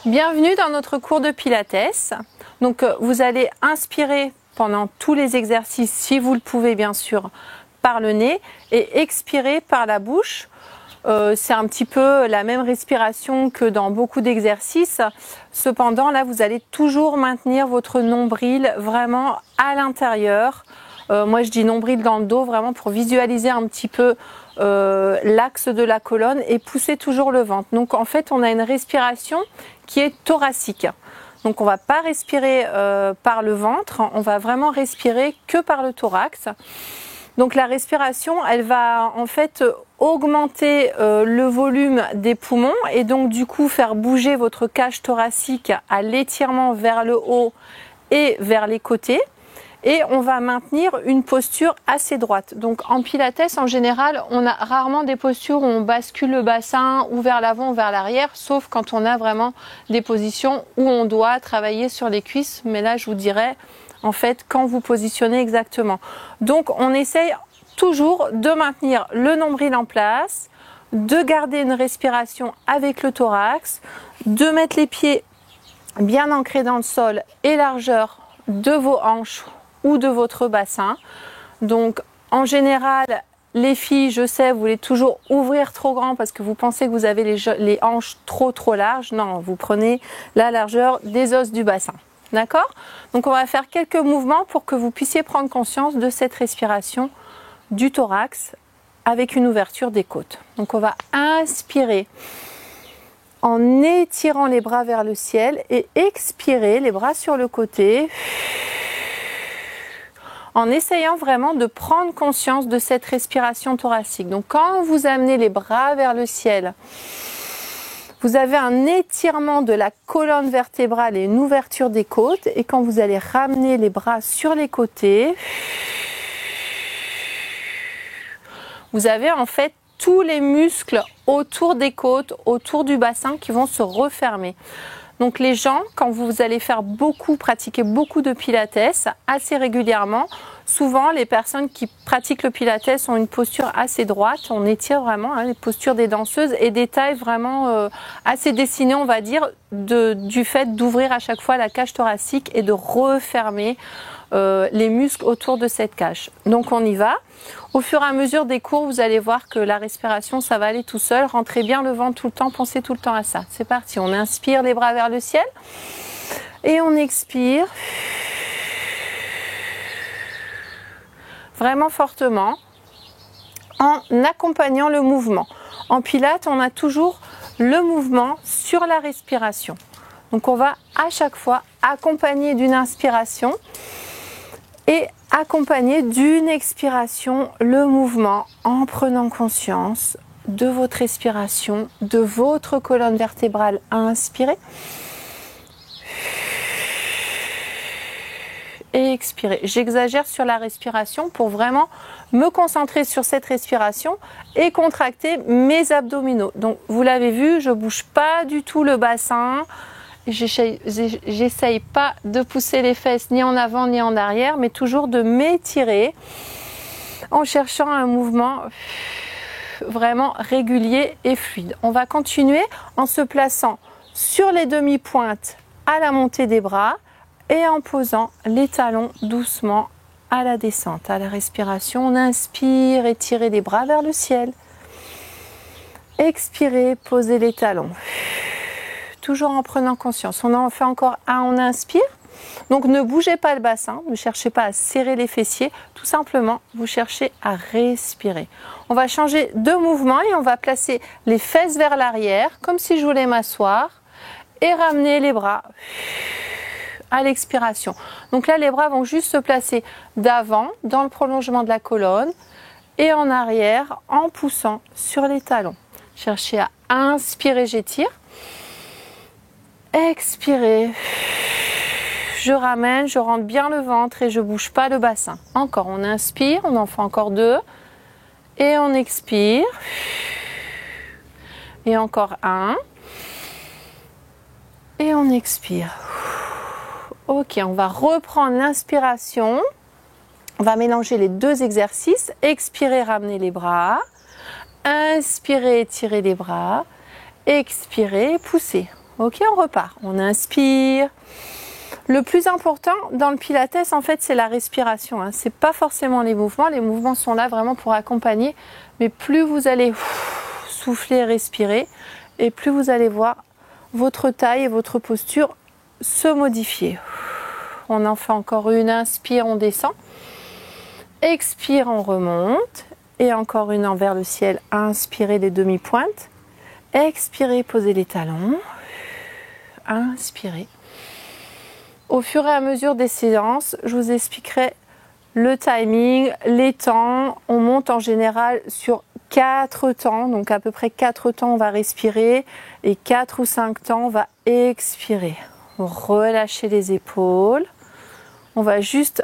Bienvenue dans notre cours de Pilates. Donc vous allez inspirer pendant tous les exercices, si vous le pouvez bien sûr, par le nez et expirer par la bouche. C'est un petit peu la même respiration que dans beaucoup d'exercices. Cependant, là, vous allez toujours maintenir votre nombril vraiment à l'intérieur. Moi, je dis nombril dans le dos, vraiment pour visualiser un petit peu l'axe de la colonne et pousser toujours le ventre. Donc, en fait, on a une respiration qui est thoracique. Donc, on ne va pas respirer par le ventre, on va vraiment respirer que par le thorax. Donc la respiration, elle va en fait augmenter le volume des poumons et donc du coup faire bouger votre cage thoracique à l'étirement vers le haut et vers les côtés. Et on va maintenir une posture assez droite. Donc en Pilates, en général, on a rarement des postures où on bascule le bassin ou vers l'avant ou vers l'arrière, sauf quand on a vraiment des positions où on doit travailler sur les cuisses. Mais là, je vous dirais en fait quand vous positionnez exactement. Donc on essaye toujours de maintenir le nombril en place, de garder une respiration avec le thorax, de mettre les pieds bien ancrés dans le sol et largeur de vos hanches ou de votre bassin. Donc en général, les filles, je sais, vous voulez toujours ouvrir trop grand parce que vous pensez que vous avez les hanches trop larges. Non, vous prenez la largeur des os du bassin. D'accord? Donc on va faire quelques mouvements pour que vous puissiez prendre conscience de cette respiration du thorax avec une ouverture des côtes. Donc on va inspirer en étirant les bras vers le ciel et expirer les bras sur le côté en essayant vraiment de prendre conscience de cette respiration thoracique. Donc quand vous amenez les bras vers le ciel, vous avez un étirement de la colonne vertébrale et une ouverture des côtes. Et quand vous allez ramener les bras sur les côtés, vous avez en fait tous les muscles autour des côtes, autour du bassin qui vont se refermer. Donc les gens, quand vous allez pratiquer beaucoup de pilates assez régulièrement, souvent les personnes qui pratiquent le pilates ont une posture assez droite, on étire vraiment les postures des danseuses et des tailles vraiment assez dessinées, on va dire, du fait d'ouvrir à chaque fois la cage thoracique et de refermer les muscles autour de cette cage. Donc on y va. Au fur et à mesure des cours, vous allez voir que la respiration, ça va aller tout seul. Rentrez bien le ventre tout le temps, pensez tout le temps à ça. C'est parti, on inspire les bras vers le ciel et on expire vraiment fortement en accompagnant le mouvement. En pilates, on a toujours le mouvement sur la respiration. Donc on va à chaque fois accompagner d'une inspiration et accompagner d'une expiration le mouvement en prenant conscience de votre respiration, de votre colonne vertébrale à inspirer et expirer. J'exagère sur la respiration pour vraiment me concentrer sur cette respiration et contracter mes abdominaux. Donc vous l'avez vu, je ne bouge pas du tout le bassin. J'essaye pas de pousser les fesses ni en avant ni en arrière, mais toujours de m'étirer en cherchant un mouvement vraiment régulier et fluide. On va continuer en se plaçant sur les demi-pointes à la montée des bras et en posant les talons doucement à la descente, à la respiration. On inspire, étirer les bras vers le ciel. Expirez, posez les talons. Toujours en prenant conscience. On en fait encore un, on inspire. Donc ne bougez pas le bassin, ne cherchez pas à serrer les fessiers, tout simplement vous cherchez à respirer. On va changer de mouvement et on va placer les fesses vers l'arrière, comme si je voulais m'asseoir, et ramener les bras à l'expiration. Donc là les bras vont juste se placer d'avant, dans le prolongement de la colonne, et en arrière en poussant sur les talons. Cherchez à inspirer, j'étire. Expirez, je ramène, je rentre bien le ventre et je bouge pas le bassin. Encore, on inspire, on en fait encore deux et on expire. Et encore un et on expire. Ok, on va reprendre l'inspiration. On va mélanger les deux exercices. Expirez, ramenez les bras. Inspirez, étirez les bras. Expirez, poussez. Ok, on repart. On inspire. Le plus important dans le Pilates, en fait, c'est la respiration. Hein. C'est pas forcément les mouvements. Les mouvements sont là vraiment pour accompagner. Mais plus vous allez souffler et respirer, et plus vous allez voir votre taille et votre posture se modifier. On en fait encore une. Inspire, on descend. Expire, on remonte. Et encore une envers le ciel. Inspirez les demi-pointes. Expirez, posez les talons. Inspirez. Au fur et à mesure des séances, je vous expliquerai le timing, les temps. On monte en général sur 4 temps, donc à peu près 4 temps on va respirer et 4 ou 5 temps on va expirer. Relâchez les épaules. On va juste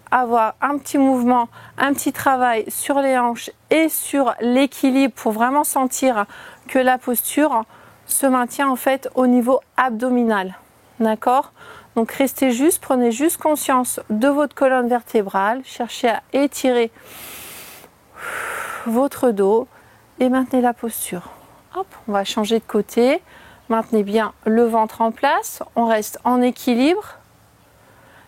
avoir un petit mouvement, un petit travail sur les hanches et sur l'équilibre pour vraiment sentir que la posture se maintient en fait au niveau abdominal. D'accord ? Donc restez juste, prenez juste conscience de votre colonne vertébrale, cherchez à étirer votre dos et maintenez la posture. Hop, on va changer de côté, maintenez bien le ventre en place, on reste en équilibre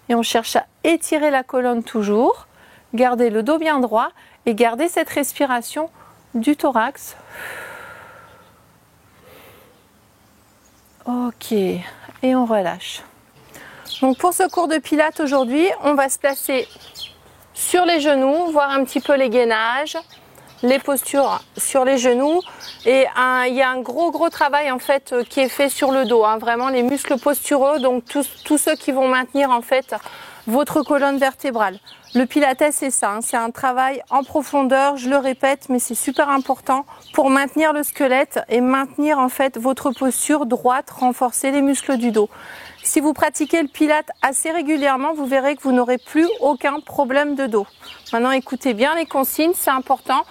et on cherche à étirer la colonne toujours, gardez le dos bien droit et gardez cette respiration du thorax. Ok, et on relâche. Donc pour ce cours de pilates aujourd'hui, on va se placer sur les genoux, voir un petit peu les gainages, les postures sur les genoux. Et il y a un gros travail en fait qui est fait sur le dos, hein, vraiment les muscles posturaux, donc tous ceux qui vont maintenir en fait votre colonne vertébrale. Le pilates c'est ça, hein, c'est un travail en profondeur, je le répète, mais c'est super important pour maintenir le squelette et maintenir en fait votre posture droite, renforcer les muscles du dos. Si vous pratiquez le pilates assez régulièrement, vous verrez que vous n'aurez plus aucun problème de dos. Maintenant, écoutez bien les consignes, c'est important.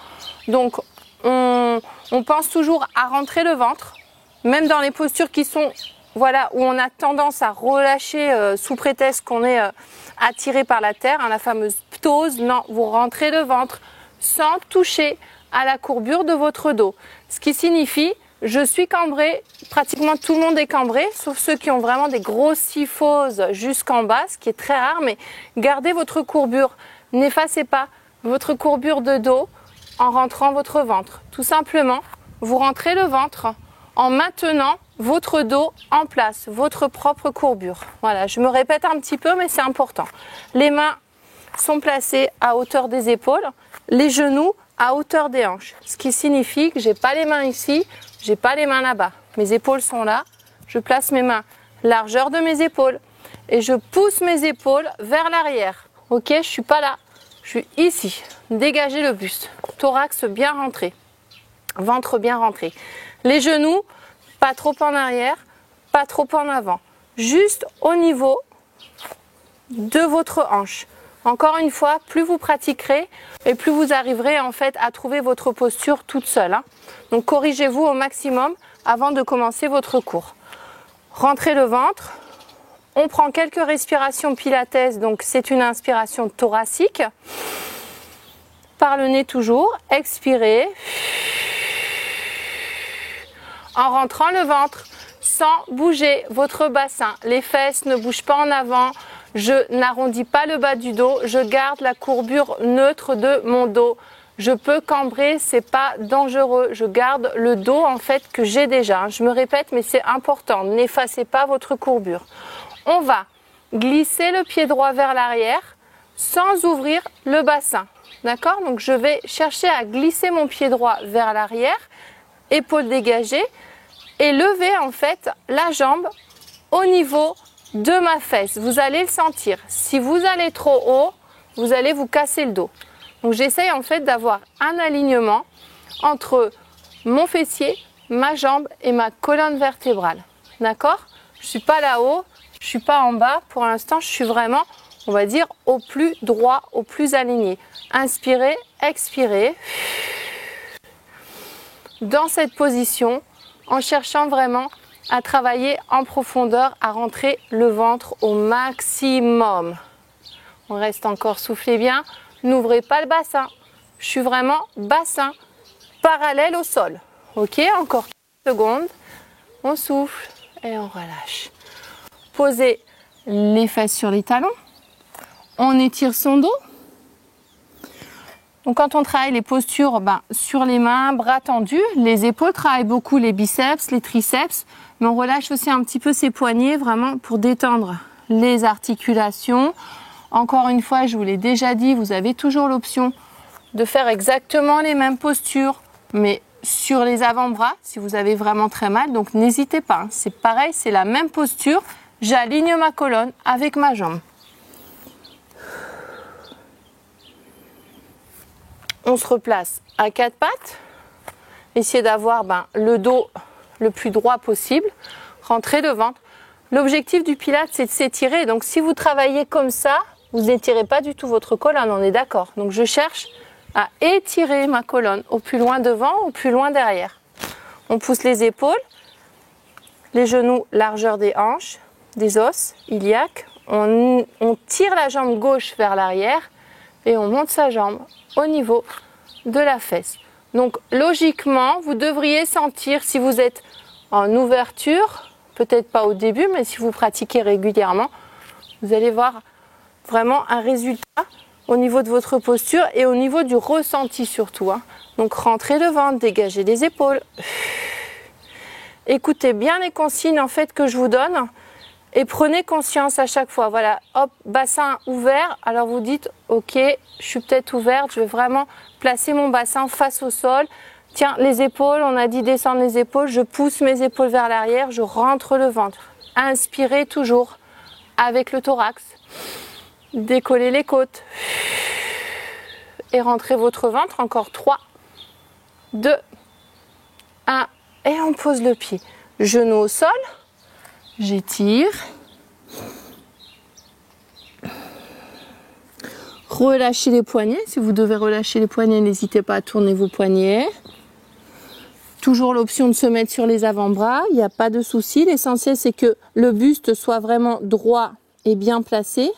Donc, on pense toujours à rentrer le ventre, même dans les postures qui sont, voilà, où on a tendance à relâcher sous prétexte qu'on est attiré par la terre, hein, la fameuse ptose. Non, vous rentrez le ventre sans toucher à la courbure de votre dos. Ce qui signifie je suis cambré, pratiquement tout le monde est cambré, sauf ceux qui ont vraiment des grosses syphoses jusqu'en bas, ce qui est très rare, mais gardez votre courbure, n'effacez pas votre courbure de dos en rentrant votre ventre. Tout simplement, vous rentrez le ventre en maintenant votre dos en place, votre propre courbure. Voilà, je me répète un petit peu, mais c'est important. Les mains sont placées à hauteur des épaules, les genoux à hauteur des hanches, ce qui signifie que j'ai pas les mains ici, j'ai pas les mains là-bas. Mes épaules sont là, je place mes mains largeur de mes épaules et je pousse mes épaules vers l'arrière. Ok, je suis pas là, je suis ici. Dégagez le buste, thorax bien rentré, ventre bien rentré. Les genoux, pas trop en arrière, pas trop en avant, juste au niveau de votre hanche. Encore une fois, plus vous pratiquerez et plus vous arriverez en fait à trouver votre posture toute seule. Hein. Donc corrigez-vous au maximum avant de commencer votre cours. Rentrez le ventre. On prend quelques respirations pilates, donc c'est une inspiration thoracique. Par le nez toujours. Expirez. En rentrant le ventre, sans bouger votre bassin. Les fesses ne bougent pas en avant. Je n'arrondis pas le bas du dos, je garde la courbure neutre de mon dos. Je peux cambrer, c'est pas dangereux. Je garde le dos en fait que j'ai déjà. Je me répète, mais c'est important. N'effacez pas votre courbure. On va glisser le pied droit vers l'arrière sans ouvrir le bassin. D'accord ? Donc je vais chercher à glisser mon pied droit vers l'arrière, épaules dégagées, et lever en fait la jambe au niveau de ma fesse. Vous allez le sentir. Si vous allez trop haut, vous allez vous casser le dos. Donc j'essaye en fait d'avoir un alignement entre mon fessier, ma jambe et ma colonne vertébrale. D'accord ? Je ne suis pas là-haut, je ne suis pas en bas. Pour l'instant, je suis vraiment, on va dire, au plus droit, au plus aligné. Inspirez, expirez. Dans cette position, en cherchant vraiment à travailler en profondeur, à rentrer le ventre au maximum. On reste encore, soufflez bien, n'ouvrez pas le bassin. Je suis vraiment bassin parallèle au sol. Ok, encore 15 secondes. On souffle, et on relâche. Posez les fesses sur les talons. On étire son dos. Donc quand on travaille les postures sur les mains, bras tendus, les épaules travaillent beaucoup les biceps, les triceps, mais on relâche aussi un petit peu ses poignets vraiment pour détendre les articulations. Encore une fois, je vous l'ai déjà dit, vous avez toujours l'option de faire exactement les mêmes postures, mais sur les avant-bras si vous avez vraiment très mal. Donc n'hésitez pas, c'est pareil, c'est la même posture. J'aligne ma colonne avec ma jambe. On se replace à quatre pattes. Essayez d'avoir le dos le plus droit possible. Rentrez le ventre. L'objectif du Pilates, c'est de s'étirer. Donc si vous travaillez comme ça, vous n'étirez pas du tout votre colonne, on est d'accord. Donc je cherche à étirer ma colonne au plus loin devant, au plus loin derrière. On pousse les épaules, les genoux, largeur des hanches, des os, iliaques. On tire la jambe gauche vers l'arrière et on monte sa jambe au niveau de la fesse. Donc logiquement, vous devriez sentir, si vous êtes en ouverture, peut-être pas au début, mais si vous pratiquez régulièrement, vous allez voir vraiment un résultat au niveau de votre posture et au niveau du ressenti surtout. Donc rentrez le ventre, dégagez les épaules. Écoutez bien les consignes en fait que je vous donne. Et prenez conscience à chaque fois, voilà, hop, bassin ouvert, alors vous dites, ok, je suis peut-être ouverte, je vais vraiment placer mon bassin face au sol. Tiens, les épaules, on a dit descendre les épaules, je pousse mes épaules vers l'arrière, je rentre le ventre. Inspirez toujours avec le thorax, décollez les côtes et rentrez votre ventre, encore 3, 2, 1, et on pose le pied. Genou au sol. J'étire. Relâchez les poignets. Si vous devez relâcher les poignets, n'hésitez pas à tourner vos poignets. Toujours l'option de se mettre sur les avant-bras. Il n'y a pas de souci. L'essentiel, c'est que le buste soit vraiment droit et bien placé.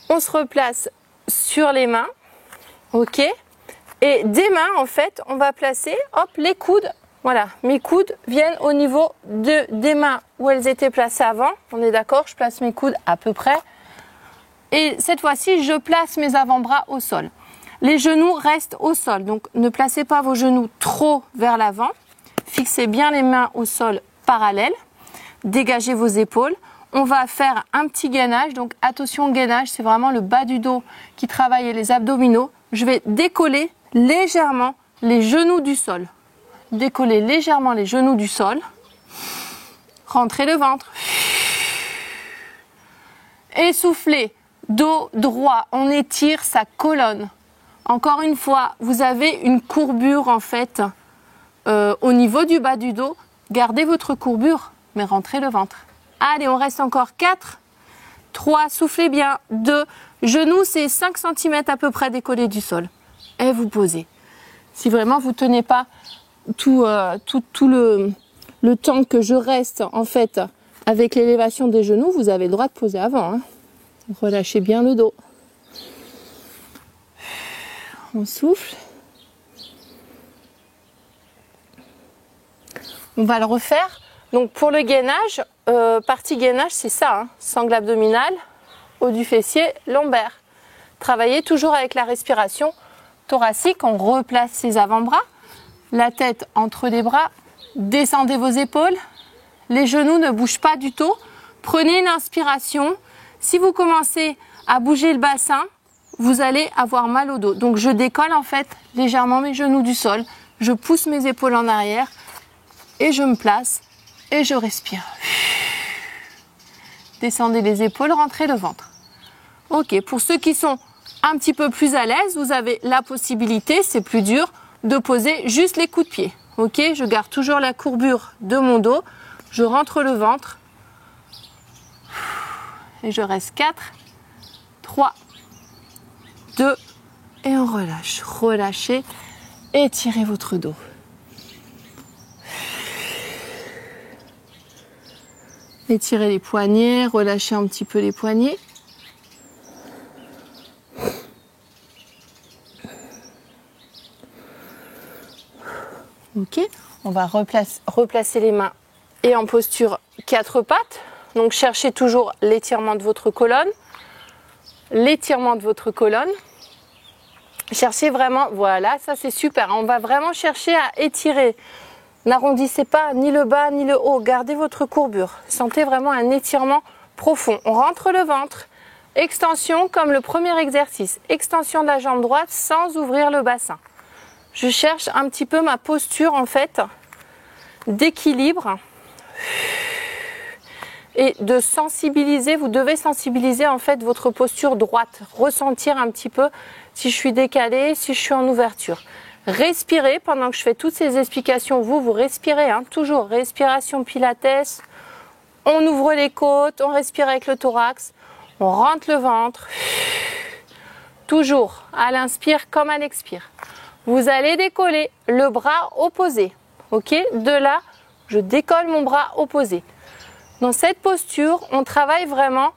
On se replace sur les mains. Ok. Et des mains, en fait, on va placer, hop, les coudes. Voilà, mes coudes viennent au niveau des mains où elles étaient placées avant. On est d'accord, je place mes coudes à peu près. Et cette fois-ci, je place mes avant-bras au sol. Les genoux restent au sol, donc ne placez pas vos genoux trop vers l'avant. Fixez bien les mains au sol parallèles. Dégagez vos épaules. On va faire un petit gainage. Donc attention, gainage, c'est vraiment le bas du dos qui travaille les abdominaux. Je vais décoller légèrement les genoux du sol. Décollez légèrement les genoux du sol. Rentrez le ventre. Essoufflez. Dos droit. On étire sa colonne. Encore une fois, vous avez une courbure en fait au niveau du bas du dos. Gardez votre courbure, mais rentrez le ventre. Allez, on reste encore 4, 3, soufflez bien, 2. Genoux, c'est 5 cm à peu près décollés du sol. Et vous posez. Si vraiment vous ne tenez pas tout le temps que je reste en fait avec l'élévation des genoux, vous avez le droit de poser avant. Relâchez bien le dos. On souffle. On va le refaire. Donc pour le gainage, partie gainage, c'est ça, sangle abdominale, haut du fessier, lombaire. Travaillez toujours avec la respiration thoracique. On replace ses avant-bras. La tête entre les bras, descendez vos épaules, les genoux ne bougent pas du tout. Prenez une inspiration. Si vous commencez à bouger le bassin, vous allez avoir mal au dos. Donc je décolle en fait légèrement mes genoux du sol, je pousse mes épaules en arrière et je me place et je respire. Descendez les épaules, rentrez le ventre. Ok, pour ceux qui sont un petit peu plus à l'aise, vous avez la possibilité, c'est plus dur, de poser juste les coups de pied. Ok, je garde toujours la courbure de mon dos, je rentre le ventre et je reste 4, 3, 2 et on relâche. Relâchez, étirez votre dos. Étirez les poignets, relâchez un petit peu les poignets. Ok, on va replacer les mains et en posture 4 pattes. Donc cherchez toujours l'étirement de votre colonne. L'étirement de votre colonne. Cherchez vraiment, voilà, ça c'est super. On va vraiment chercher à étirer. N'arrondissez pas ni le bas ni le haut. Gardez votre courbure. Sentez vraiment un étirement profond. On rentre le ventre. Extension comme le premier exercice. Extension de la jambe droite sans ouvrir le bassin. Je cherche un petit peu ma posture en fait d'équilibre et de sensibiliser. Vous devez sensibiliser en fait votre posture droite. Ressentir un petit peu si je suis décalée, si je suis en ouverture. Respirez pendant que je fais toutes ces explications. Vous respirez, hein, toujours respiration pilates. On ouvre les côtes, on respire avec le thorax, on rentre le ventre. Toujours à l'inspire comme à l'expire. Vous allez décoller le bras opposé. Ok, de là, je décolle mon bras opposé. Dans cette posture, on travaille vraiment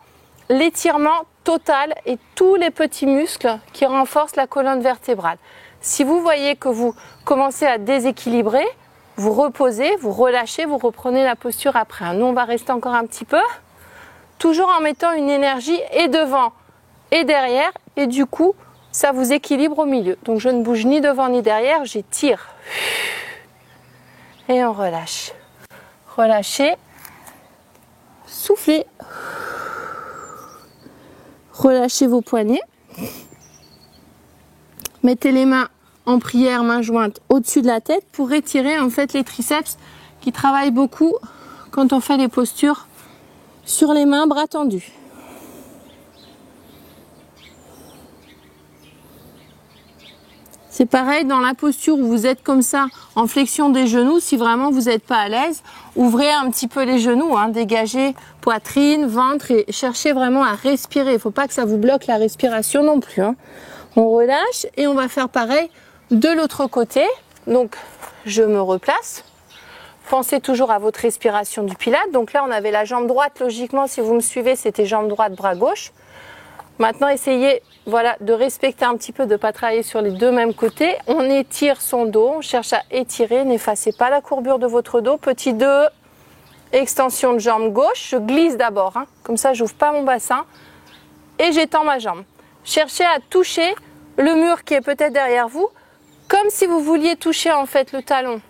l'étirement total et tous les petits muscles qui renforcent la colonne vertébrale. Si vous voyez que vous commencez à déséquilibrer, vous reposez, vous relâchez, vous reprenez la posture après. Nous, on va rester encore un petit peu, toujours en mettant une énergie et devant et derrière, et du coup, ça vous équilibre au milieu. Donc, je ne bouge ni devant ni derrière, j'étire. Et on relâche. Relâchez. Soufflez. Relâchez vos poignets. Mettez les mains en prière, mains jointes au-dessus de la tête pour étirer en fait les triceps qui travaillent beaucoup quand on fait les postures sur les mains, bras tendus. C'est pareil dans la posture où vous êtes comme ça en flexion des genoux. Si vraiment vous n'êtes pas à l'aise, ouvrez un petit peu les genoux, hein, dégagez poitrine, ventre et cherchez vraiment à respirer. Il ne faut pas que ça vous bloque la respiration non plus, hein. On relâche et on va faire pareil de l'autre côté. Donc je me replace. Pensez toujours à votre respiration du pilate. Donc là on avait la jambe droite, logiquement si vous me suivez c'était jambe droite, bras gauche. Maintenant essayez voilà, de respecter un petit peu, de ne pas travailler sur les deux mêmes côtés. On étire son dos, on cherche à étirer, n'effacez pas la courbure de votre dos. Petit 2, extension de jambe gauche, je glisse d'abord, hein. Comme ça je n'ouvre pas mon bassin et j'étends ma jambe. Cherchez à toucher le mur qui est peut-être derrière vous, comme si vous vouliez toucher en fait le talon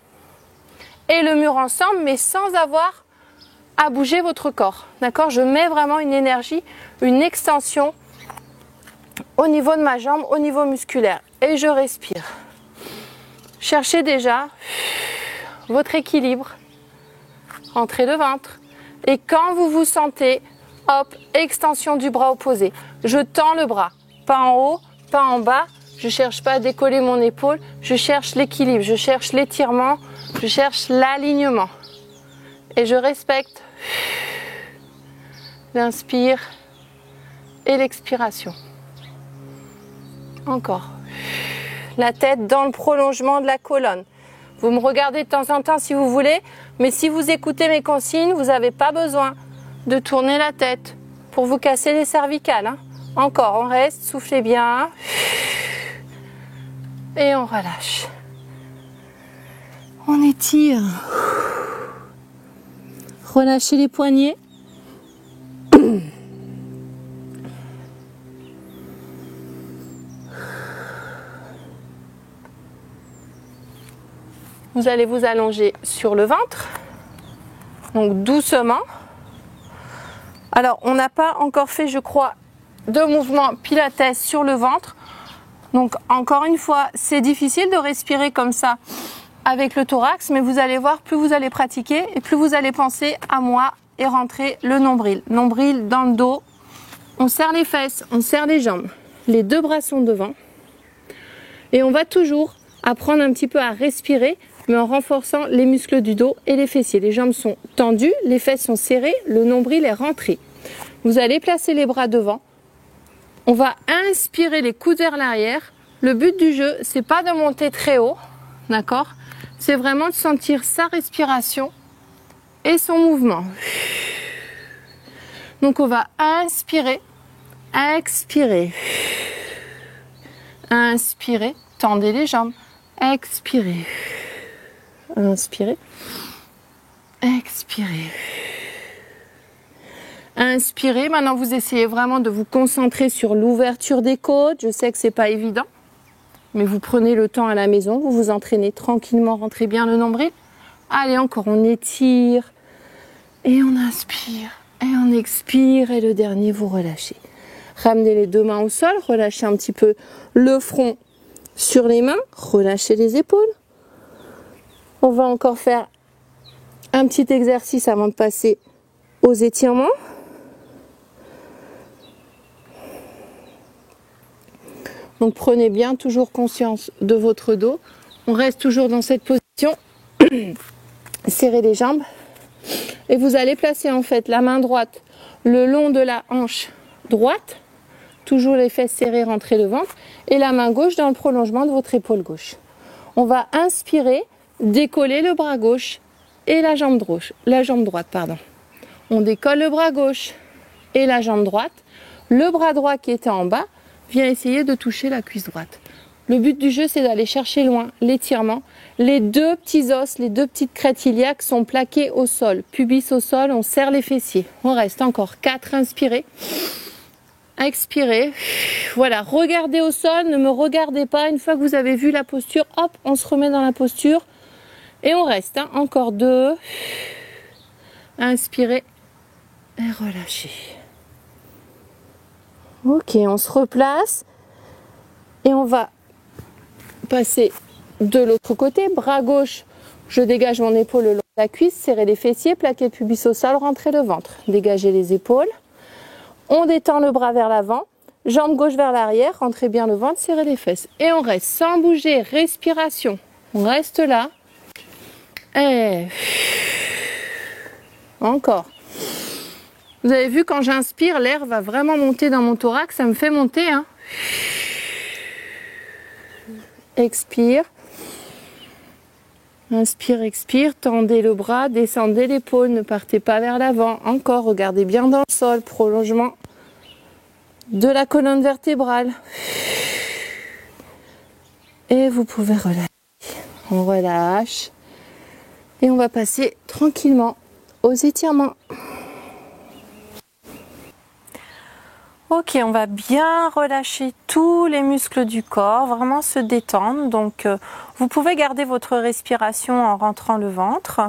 et le mur ensemble, mais sans avoir à bouger votre corps. D'accord ? Je mets vraiment une énergie, une extension au niveau de ma jambe, au niveau musculaire. Et je respire. Cherchez déjà votre équilibre. Rentrez le ventre. Et quand vous vous sentez, hop, extension du bras opposé. Je tends le bras. Pas en haut, pas en bas. Je ne cherche pas à décoller mon épaule. Je cherche l'équilibre. Je cherche l'étirement. Je cherche l'alignement. Et je respecte l'inspire et l'expiration. Encore. La tête dans le prolongement de la colonne. Vous me regardez de temps en temps si vous voulez, mais si vous écoutez mes consignes, vous n'avez pas besoin de tourner la tête pour vous casser les cervicales, hein. Encore, on reste, soufflez bien. Et on relâche. On étire. Relâchez les poignets. Vous allez vous allonger sur le ventre, donc doucement. Alors, on n'a pas encore fait, je crois, de mouvement pilates sur le ventre. Donc, encore une fois, c'est difficile de respirer comme ça avec le thorax, mais vous allez voir, plus vous allez pratiquer et plus vous allez penser à moi et rentrer le nombril. Nombril dans le dos. On serre les fesses, on serre les jambes. Les deux bras sont devant. Et on va toujours apprendre un petit peu à respirer, mais en renforçant les muscles du dos et les fessiers. Les jambes sont tendues, les fesses sont serrées, le nombril est rentré. Vous allez placer les bras devant. On va inspirer les coudes vers l'arrière. Le but du jeu, c'est pas de monter très haut, d'accord ? C'est vraiment de sentir sa respiration et son mouvement. Donc on va inspirer, expirer. Inspirez, tendez les jambes, expirez. Inspirez. Expirez. Inspirez. Maintenant, vous essayez vraiment de vous concentrer sur l'ouverture des côtes. Je sais que c'est pas évident, mais vous prenez le temps à la maison. Vous vous entraînez tranquillement. Rentrez bien le nombril. Allez, encore, on étire. Et on inspire. Et on expire. Et le dernier, vous relâchez. Ramenez les deux mains au sol. Relâchez un petit peu le front sur les mains. Relâchez les épaules. On va encore faire un petit exercice avant de passer aux étirements. Donc prenez bien toujours conscience de votre dos. On reste toujours dans cette position. Serrez les jambes. Et vous allez placer en fait la main droite le long de la hanche droite. Toujours les fesses serrées, rentrer le ventre. Et la main gauche dans le prolongement de votre épaule gauche. On va inspirer, décoller le bras gauche et la jambe droite. On décolle le bras gauche et la jambe droite. Le bras droit qui était en bas vient essayer de toucher la cuisse droite. Le but du jeu, c'est d'aller chercher loin l'étirement. Les deux petits os, les deux petites crêtes iliaques sont plaquées au sol. Pubis au sol, on serre les fessiers. On reste encore 4, inspirez. Expirez. Voilà, regardez au sol, ne me regardez pas. Une fois que vous avez vu la posture, hop, on se remet dans la posture. Et on reste, hein. Encore 2. Inspirez et relâchez. Ok, on se replace. Et on va passer de l'autre côté. Bras gauche, je dégage mon épaule le long de la cuisse, serrez les fessiers, plaquez le pubis au sol, rentrez le ventre. Dégagez les épaules. On détend le bras vers l'avant. Jambe gauche vers l'arrière, rentrez bien le ventre, serrez les fesses. Et on reste sans bouger, respiration. On reste là. Et encore. Vous avez vu, quand j'inspire, l'air va vraiment monter dans mon thorax. Ça me fait monter. Hein. Expire. Inspire, expire. Tendez le bras, descendez l'épaule. Ne partez pas vers l'avant. Encore, regardez bien dans le sol. Prolongement de la colonne vertébrale. Et vous pouvez relâcher. On relâche. Et on va passer tranquillement aux étirements. Ok, on va bien relâcher tous les muscles du corps, vraiment se détendre. Donc, vous pouvez garder votre respiration en rentrant le ventre.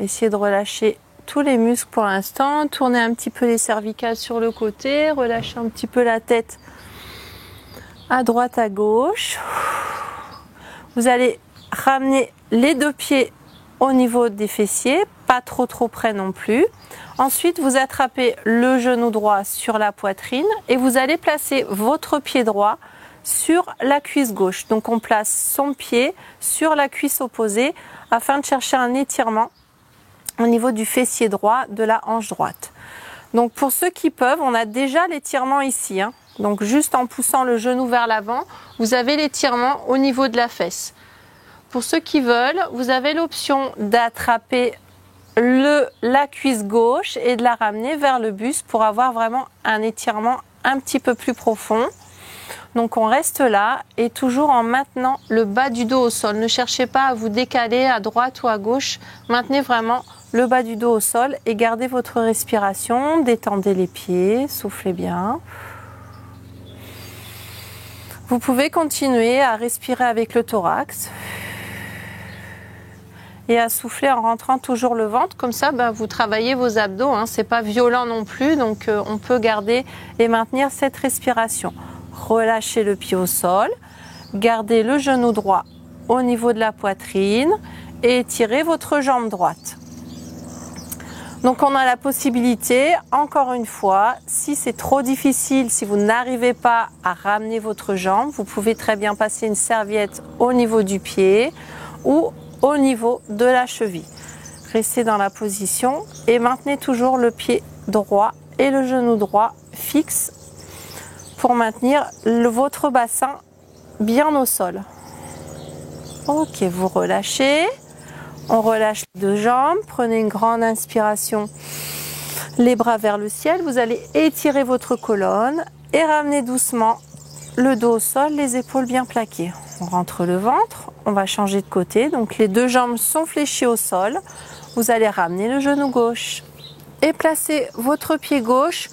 Essayez de relâcher tous les muscles pour l'instant. Tournez un petit peu les cervicales sur le côté. Relâchez un petit peu la tête à droite, à gauche. Vous allez ramener les deux pieds au niveau des fessiers, pas trop près non plus. Ensuite, vous attrapez le genou droit sur la poitrine et vous allez placer votre pied droit sur la cuisse gauche. Donc on place son pied sur la cuisse opposée afin de chercher un étirement au niveau du fessier droit de la hanche droite. Donc pour ceux qui peuvent, on a déjà l'étirement ici. Hein. Donc juste en poussant le genou vers l'avant, vous avez l'étirement au niveau de la fesse. Pour ceux qui veulent, vous avez l'option d'attraper la cuisse gauche et de la ramener vers le buste pour avoir vraiment un étirement un petit peu plus profond. Donc on reste là et toujours en maintenant le bas du dos au sol. Ne cherchez pas à vous décaler à droite ou à gauche. Maintenez vraiment le bas du dos au sol et gardez votre respiration. Détendez les pieds, soufflez bien. Vous pouvez continuer à respirer avec le thorax. Et à souffler en rentrant toujours le ventre, comme ça vous travaillez vos abdos, hein. C'est pas violent non plus, donc on peut garder et maintenir cette respiration. Relâchez le pied au sol, gardez le genou droit au niveau de la poitrine et étirez votre jambe droite. Donc on a la possibilité, encore une fois, si c'est trop difficile, si vous n'arrivez pas à ramener votre jambe, vous pouvez très bien passer une serviette au niveau du pied ou au niveau de la cheville. Restez dans la position et maintenez toujours le pied droit et le genou droit fixe pour maintenir votre bassin bien au sol. Ok, vous relâchez. On relâche les deux jambes. Prenez une grande inspiration. Les bras vers le ciel. Vous allez étirer votre colonne et ramener doucement le dos au sol, les épaules bien plaquées. On rentre le ventre, on va changer de côté. Donc les deux jambes sont fléchies au sol. Vous allez ramener le genou gauche et placer votre pied gauche,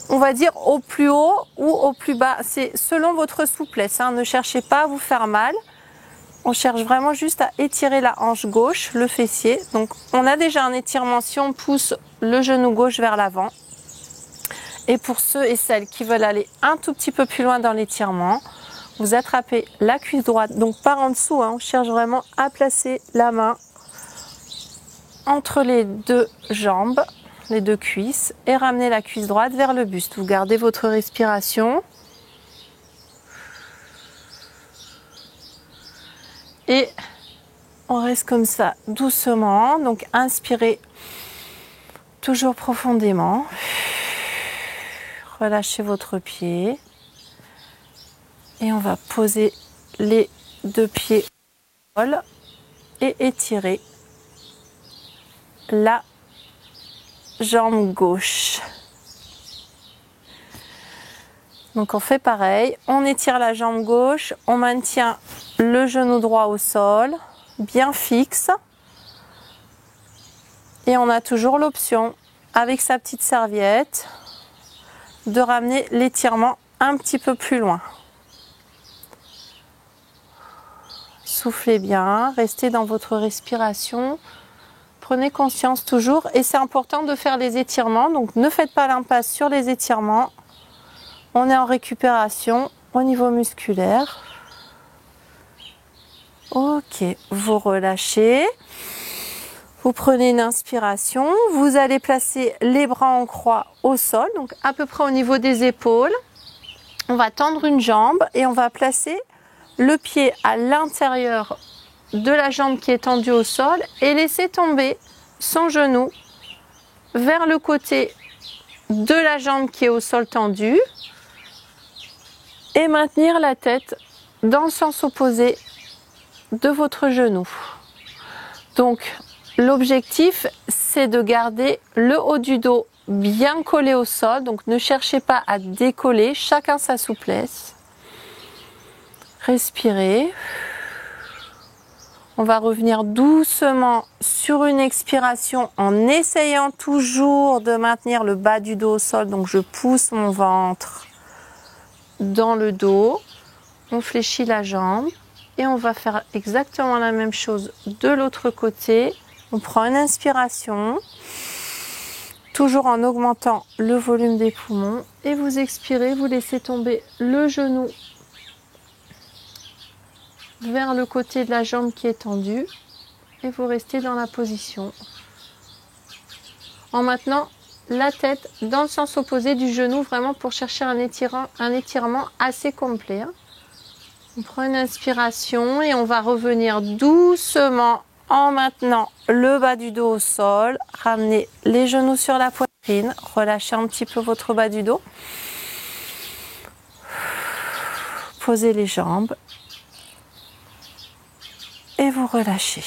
on va dire au plus haut ou au plus bas. C'est selon votre souplesse, hein. Ne cherchez pas à vous faire mal. On cherche vraiment juste à étirer la hanche gauche, le fessier. Donc on a déjà un étirement si on pousse le genou gauche vers l'avant. Et pour ceux et celles qui veulent aller un tout petit peu plus loin dans l'étirement, vous attrapez la cuisse droite, donc par en dessous, hein, on cherche vraiment à placer la main entre les deux jambes, les deux cuisses, et ramener la cuisse droite vers le buste. Vous gardez votre respiration. Et on reste comme ça doucement. Donc inspirez toujours profondément. Relâchez votre pied. Et on va poser les deux pieds au sol et étirer la jambe gauche. Donc on fait pareil, on étire la jambe gauche, on maintient le genou droit au sol, bien fixe. Et on a toujours l'option, avec sa petite serviette, de ramener l'étirement un petit peu plus loin. Soufflez bien, restez dans votre respiration. Prenez conscience toujours, et c'est important de faire les étirements, donc ne faites pas l'impasse sur les étirements. On est en récupération au niveau musculaire. Ok, vous relâchez. Vous prenez une inspiration. Vous allez placer les bras en croix au sol, donc à peu près au niveau des épaules. On va tendre une jambe et on va placer le pied à l'intérieur de la jambe qui est tendue au sol et laisser tomber son genou vers le côté de la jambe qui est au sol tendue et maintenir la tête dans le sens opposé de votre genou. Donc l'objectif, c'est de garder le haut du dos bien collé au sol, donc ne cherchez pas à décoller, chacun sa souplesse. Respirez. On va revenir doucement sur une expiration en essayant toujours de maintenir le bas du dos au sol. Donc je pousse mon ventre dans le dos. On fléchit la jambe et on va faire exactement la même chose de l'autre côté. On prend une inspiration, toujours en augmentant le volume des poumons. Et vous expirez, vous laissez tomber le genou vers le côté de la jambe qui est tendue et vous restez dans la position en maintenant la tête dans le sens opposé du genou, vraiment pour chercher un étirement assez complet. On prend une inspiration et on va revenir doucement en maintenant le bas du dos au sol, ramener les genoux sur la poitrine, relâchez un petit peu votre bas du dos, posez les jambes et vous relâchez.